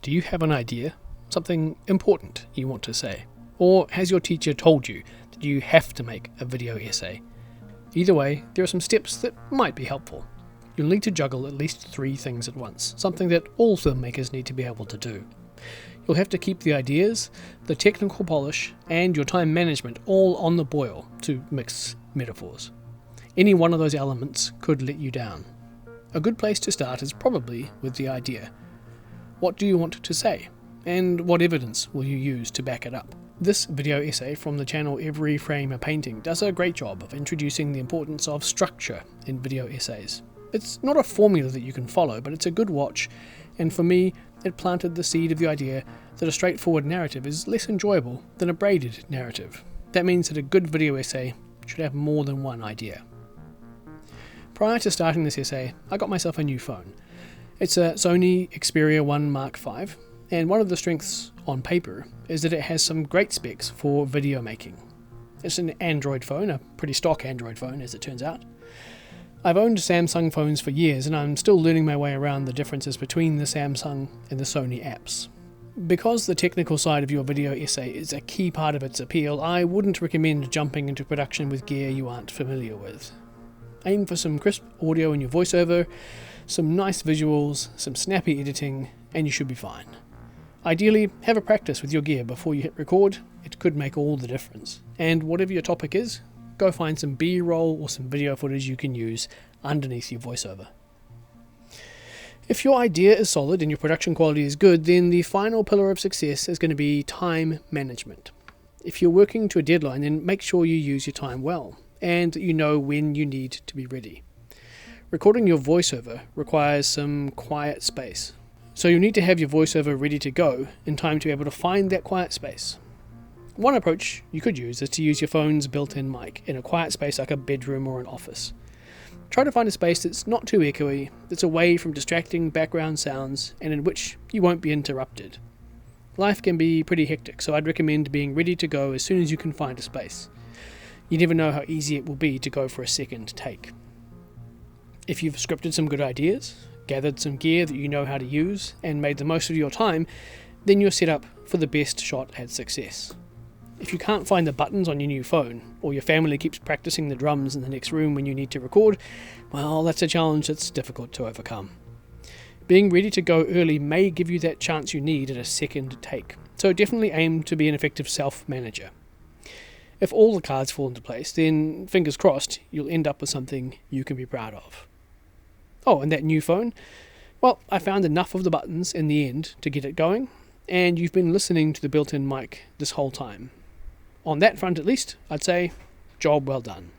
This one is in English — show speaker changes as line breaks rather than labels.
Do you have an idea? Something important you want to say? Or has your teacher told you that you have to make a video essay? Either way, there are some steps that might be helpful. You'll need to juggle at least 3 things at once, something that all filmmakers need to be able to do. You'll have to keep the ideas, the technical polish, and your time management all on the boil, to mix metaphors. Any one of those elements could let you down. A good place to start is probably with the idea. What do you want to say? And what evidence will you use to back it up? This video essay from the channel Every Frame a Painting does a great job of introducing the importance of structure in video essays. It's not a formula that you can follow, but it's a good watch, and for me, it planted the seed of the idea that a straightforward narrative is less enjoyable than a braided narrative. That means that a good video essay should have more than one idea. Prior to starting this essay, I got myself a new phone. It's a Sony Xperia 1 Mark V, and one of the strengths on paper is that it has some great specs for video making. It's an Android phone, a pretty stock Android phone as it turns out. I've owned Samsung phones for years, and I'm still learning my way around the differences between the Samsung and the Sony apps. Because the technical side of your video essay is a key part of its appeal, I wouldn't recommend jumping into production with gear you aren't familiar with. Aim for some crisp audio in your voiceover, some nice visuals, some snappy editing, and you should be fine. Ideally, have a practice with your gear before you hit record. It could make all the difference. And whatever your topic is, go find some B-roll or some video footage you can use underneath your voiceover. If your idea is solid and your production quality is good, then the final pillar of success is going to be time management. If you're working to a deadline, then make sure you use your time well, and you know when you need to be ready. Recording your voiceover requires some quiet space, so you need to have your voiceover ready to go in time to be able to find that quiet space. One approach you could use is to use your phone's built-in mic in a quiet space like a bedroom or an office. Try to find a space that's not too echoey, that's away from distracting background sounds, and in which you won't be interrupted. Life can be pretty hectic, so I'd recommend being ready to go as soon as you can find a space. You never know how easy it will be to go for a second take. If you've scripted some good ideas, gathered some gear that you know how to use, and made the most of your time, then you're set up for the best shot at success. If you can't find the buttons on your new phone, or your family keeps practicing the drums in the next room when you need to record, well, that's a challenge that's difficult to overcome. Being ready to go early may give you that chance you need at a second take, so definitely aim to be an effective self-manager. If all the cards fall into place, then fingers crossed, you'll end up with something you can be proud of. Oh, and that new phone? Well, I found enough of the buttons in the end to get it going, and you've been listening to the built-in mic this whole time. On that front at least, I'd say, job well done.